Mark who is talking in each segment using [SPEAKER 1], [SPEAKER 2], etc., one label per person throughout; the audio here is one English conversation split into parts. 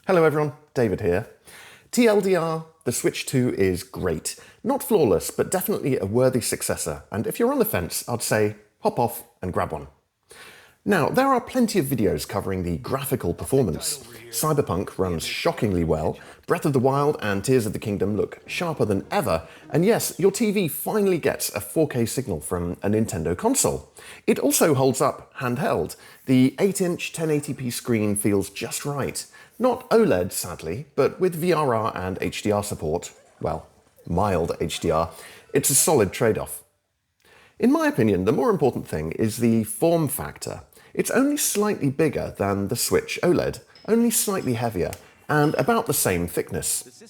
[SPEAKER 1] Hello everyone, David here. TLDR, the Switch 2 is great. Not flawless, but definitely a worthy successor, and if you're on the fence, I'd say hop off and grab one. Now, there are plenty of videos covering the graphical performance. Cyberpunk runs shockingly well, Breath of the Wild and Tears of the Kingdom look sharper than ever, and yes, your TV finally gets a 4K signal from a Nintendo console. It also holds up handheld. The 8-inch 1080p screen feels just right. Not OLED, sadly, but with VRR and HDR support, well, mild HDR, it's a solid trade-off. In my opinion, the more important thing is the form factor. It's only slightly bigger than the Switch OLED, only slightly heavier, and about the same thickness.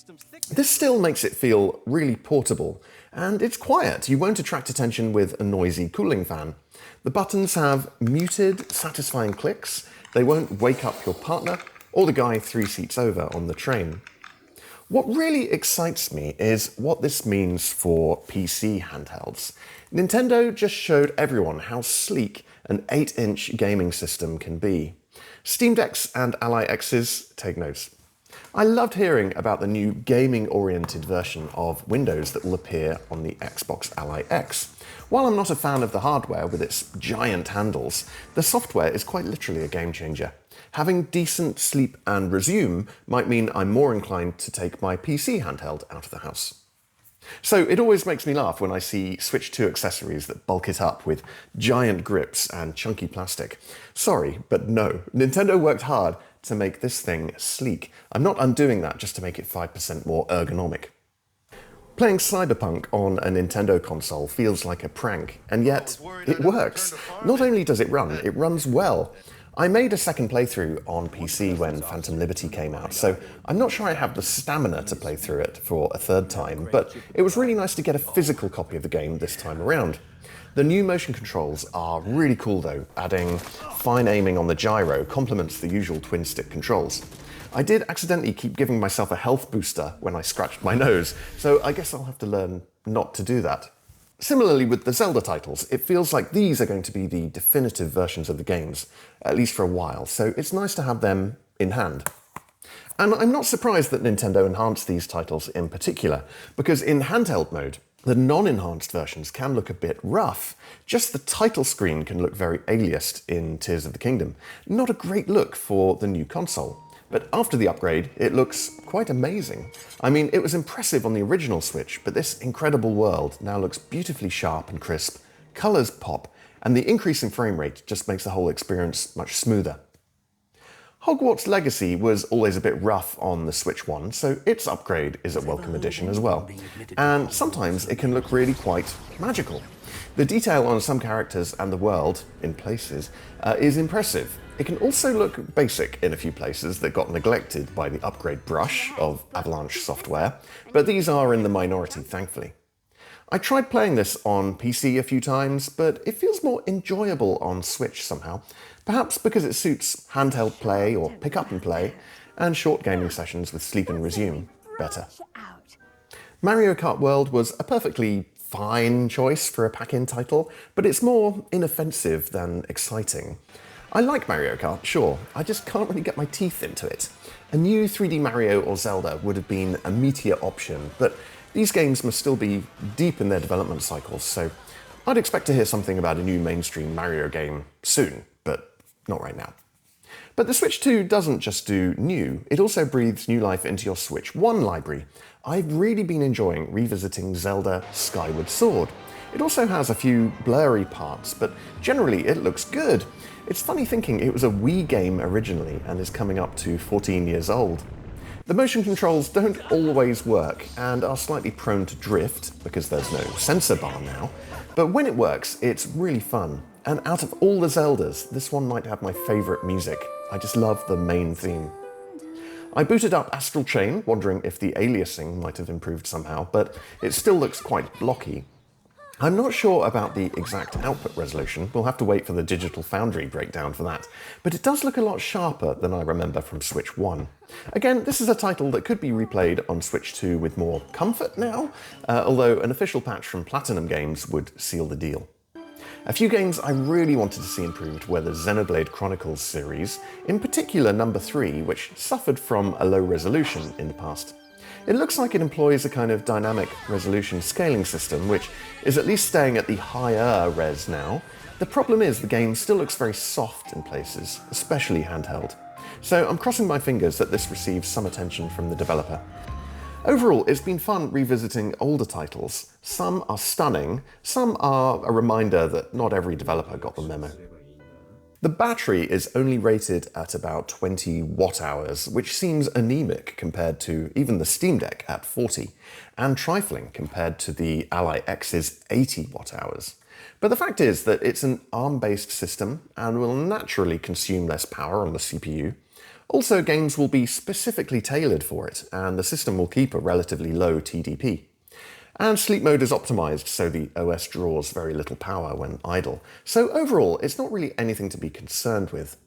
[SPEAKER 1] This still makes it feel really portable, and it's quiet. You won't attract attention with a noisy cooling fan. The buttons have muted, satisfying clicks. They won't wake up your partner or the guy 3 seats over on the train. What really excites me is what this means for PC handhelds. Nintendo just showed everyone how sleek an 8-inch gaming system can be. Steam Decks and Ally X's take notes. I loved hearing about the new gaming-oriented version of Windows that will appear on the Xbox Ally X. While I'm not a fan of the hardware with its giant handles, the software is quite literally a game changer. Having decent sleep and resume might mean I'm more inclined to take my PC handheld out of the house. So it always makes me laugh when I see Switch 2 accessories that bulk it up with giant grips and chunky plastic. Sorry, but no. Nintendo worked hard to make this thing sleek. I'm not undoing that just to make it 5% more ergonomic. Playing Cyberpunk on a Nintendo console feels like a prank, and yet it works. Not only does it runs well. I made a second playthrough on PC when Phantom Liberty came out, so I'm not sure I have the stamina to play through it for a third time, but it was really nice to get a physical copy of the game this time around. The new motion controls are really cool though, adding fine aiming on the gyro complements the usual twin-stick controls. I did accidentally keep giving myself a health booster when I scratched my nose, so I guess I'll have to learn not to do that. Similarly with the Zelda titles, it feels like these are going to be the definitive versions of the games, at least for a while, so it's nice to have them in hand. And I'm not surprised that Nintendo enhanced these titles in particular, because in handheld mode, the non-enhanced versions can look a bit rough. Just the title screen can look very aliased in Tears of the Kingdom. Not a great look for the new console. But after the upgrade, it looks quite amazing. I mean, it was impressive on the original Switch, but this incredible world now looks beautifully sharp and crisp, colours pop, and the increase in frame rate just makes the whole experience much smoother. Hogwarts Legacy was always a bit rough on the Switch 1, so its upgrade is a welcome addition as well. And sometimes it can look really quite magical. The detail on some characters and the world, in places, is impressive. It can also look basic in a few places that got neglected by the upgrade brush of Avalanche software, but these are in the minority, thankfully. I tried playing this on PC a few times, but it feels more enjoyable on Switch somehow, perhaps because it suits handheld play or pick up and play, and short gaming sessions with sleep and resume better. Mario Kart World was a perfectly fine choice for a pack-in title, but it's more inoffensive than exciting. I like Mario Kart, sure, I just can't really get my teeth into it. A new 3D Mario or Zelda would have been a meatier option, but these games must still be deep in their development cycles, so I'd expect to hear something about a new mainstream Mario game soon, but not right now. But the Switch 2 doesn't just do new, it also breathes new life into your Switch 1 library. I've really been enjoying revisiting Zelda Skyward Sword. It also has a few blurry parts, but generally it looks good. It's funny thinking it was a Wii game originally and is coming up to 14 years old. The motion controls don't always work and are slightly prone to drift because there's no sensor bar now, but when it works, it's really fun. And out of all the Zeldas, this one might have my favourite music. I just love the main theme. I booted up Astral Chain, wondering if the aliasing might have improved somehow, but it still looks quite blocky. I'm not sure about the exact output resolution, we'll have to wait for the Digital Foundry breakdown for that, but it does look a lot sharper than I remember from Switch 1. Again, this is a title that could be replayed on Switch 2 with more comfort now, although an official patch from Platinum Games would seal the deal. A few games I really wanted to see improved were the Xenoblade Chronicles series, in particular number 3, which suffered from a low resolution in the past. It looks like it employs a kind of dynamic resolution scaling system, which is at least staying at the higher res now. The problem is the game still looks very soft in places, especially handheld. So I'm crossing my fingers that this receives some attention from the developer. Overall, it's been fun revisiting older titles. Some are stunning, some are a reminder that not every developer got the memo. The battery is only rated at about 20 watt-hours, which seems anemic compared to even the Steam Deck at 40, and trifling compared to the Ally X's 80 watt-hours. But the fact is that it's an ARM-based system and will naturally consume less power on the CPU. Also, games will be specifically tailored for it, and the system will keep a relatively low TDP. And sleep mode is optimized so the OS draws very little power when idle. So overall, it's not really anything to be concerned with.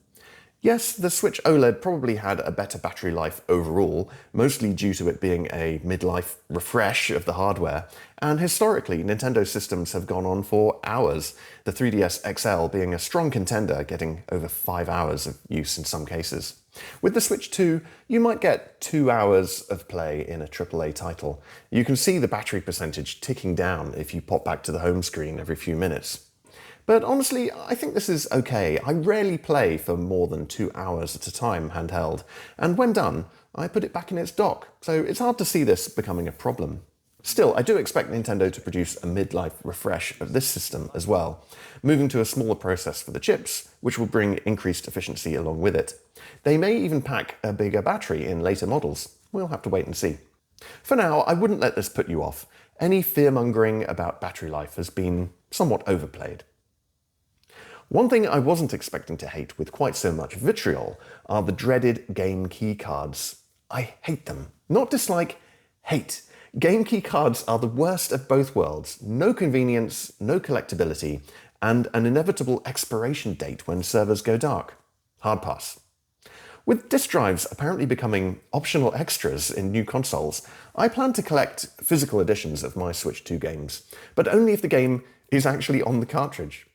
[SPEAKER 1] Yes, the Switch OLED probably had a better battery life overall, mostly due to it being a mid-life refresh of the hardware, and historically Nintendo systems have gone on for hours, the 3DS XL being a strong contender, getting over 5 hours of use in some cases. With the Switch 2, you might get 2 hours of play in a AAA title. You can see the battery percentage ticking down if you pop back to the home screen every few minutes. But honestly, I think this is okay. I rarely play for more than 2 hours at a time handheld, and when done, I put it back in its dock, so it's hard to see this becoming a problem. Still, I do expect Nintendo to produce a mid-life refresh of this system as well, moving to a smaller process for the chips, which will bring increased efficiency along with it. They may even pack a bigger battery in later models. We'll have to wait and see. For now, I wouldn't let this put you off. Any fear-mongering about battery life has been somewhat overplayed. One thing I wasn't expecting to hate with quite so much vitriol are the dreaded game key cards. I hate them. Not dislike, hate. Game key cards are the worst of both worlds. No convenience, no collectability, and an inevitable expiration date when servers go dark. Hard pass. With disk drives apparently becoming optional extras in new consoles, I plan to collect physical editions of my Switch 2 games, but only if the game is actually on the cartridge.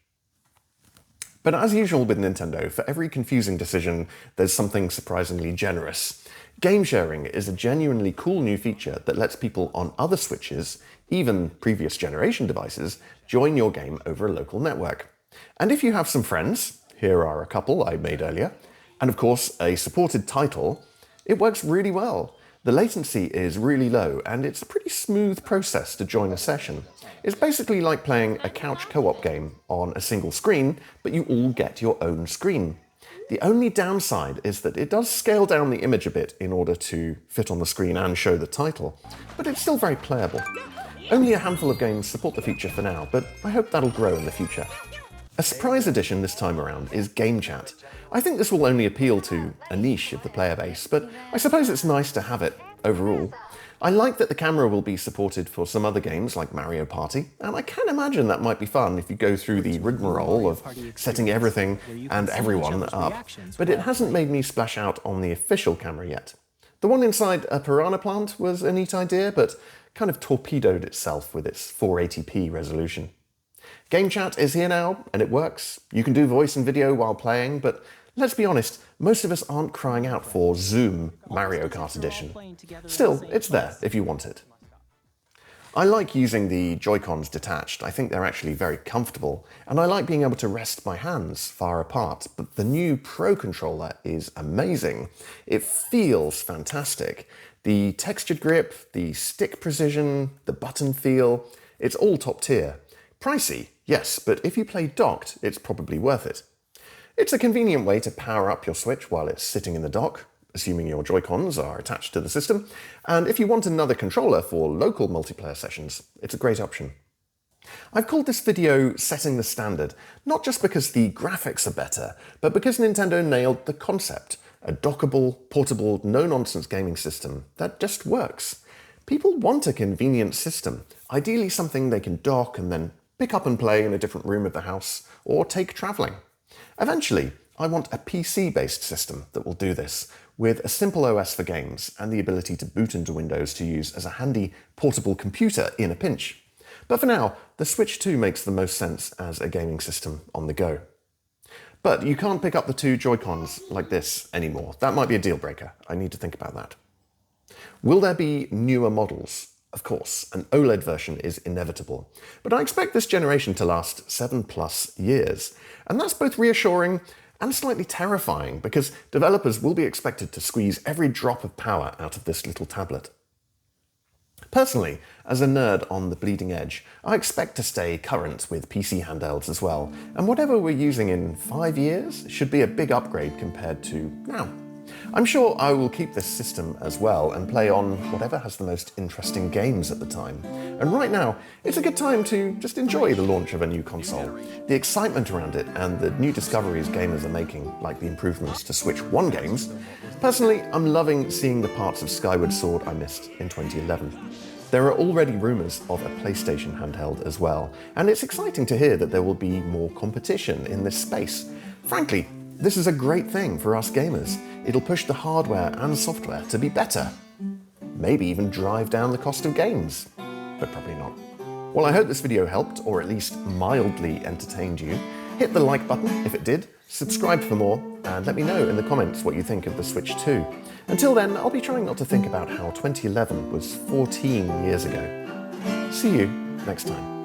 [SPEAKER 1] But as usual with Nintendo, for every confusing decision, there's something surprisingly generous. Game sharing is a genuinely cool new feature that lets people on other Switches, even previous generation devices, join your game over a local network. And if you have some friends, here are a couple I made earlier, and of course a supported title, it works really well. The latency is really low, and it's a pretty smooth process to join a session. It's basically like playing a couch co-op game on a single screen, but you all get your own screen. The only downside is that it does scale down the image a bit in order to fit on the screen and show the title, but it's still very playable. Only a handful of games support the feature for now, but I hope that'll grow in the future. A surprise addition this time around is Game Chat. I think this will only appeal to a niche of the player base, but I suppose it's nice to have it overall. I like that the camera will be supported for some other games like Mario Party, and I can imagine that might be fun if you go through the rigmarole of setting everything and everyone up, but it hasn't made me splash out on the official camera yet. The one inside a piranha plant was a neat idea, but kind of torpedoed itself with its 480p resolution. Game Chat is here now, and it works. You can do voice and video while playing, but let's be honest, most of us aren't crying out for Zoom Mario Kart Edition. Still, it's there if you want it. I like using the Joy-Cons detached. I think they're actually very comfortable, and I like being able to rest my hands far apart, but the new Pro Controller is amazing. It feels fantastic. The textured grip, the stick precision, the button feel, it's all top tier. Pricey, yes, but if you play docked, it's probably worth it. It's a convenient way to power up your Switch while it's sitting in the dock, assuming your Joy-Cons are attached to the system, and if you want another controller for local multiplayer sessions, it's a great option. I've called this video Setting the Standard, not just because the graphics are better, but because Nintendo nailed the concept, a dockable, portable, no-nonsense gaming system that just works. People want a convenient system, ideally something they can dock and then pick up and play in a different room of the house, or take travelling. Eventually, I want a PC-based system that will do this, with a simple OS for games and the ability to boot into Windows to use as a handy portable computer in a pinch. But for now, the Switch 2 makes the most sense as a gaming system on the go. But you can't pick up the two Joy-Cons like this anymore. That might be a deal breaker. I need to think about that. Will there be newer models? Of course, an OLED version is inevitable. But I expect this generation to last 7+ years. And that's both reassuring and slightly terrifying because developers will be expected to squeeze every drop of power out of this little tablet. Personally, as a nerd on the bleeding edge, I expect to stay current with PC handhelds as well, and whatever we're using in 5 years should be a big upgrade compared to now. I'm sure I will keep this system as well and play on whatever has the most interesting games at the time. And right now, it's a good time to just enjoy the launch of a new console. The excitement around it and the new discoveries gamers are making, like the improvements to Switch 1 games. Personally, I'm loving seeing the parts of Skyward Sword I missed in 2011. There are already rumours of a PlayStation handheld as well, and it's exciting to hear that there will be more competition in this space. Frankly, this is a great thing for us gamers. It'll push the hardware and software to be better. Maybe even drive down the cost of games. But probably not. Well, I hope this video helped, or at least mildly entertained you. Hit the like button if it did, subscribe for more, and let me know in the comments what you think of the Switch 2. Until then, I'll be trying not to think about how 2011 was 14 years ago. See you next time.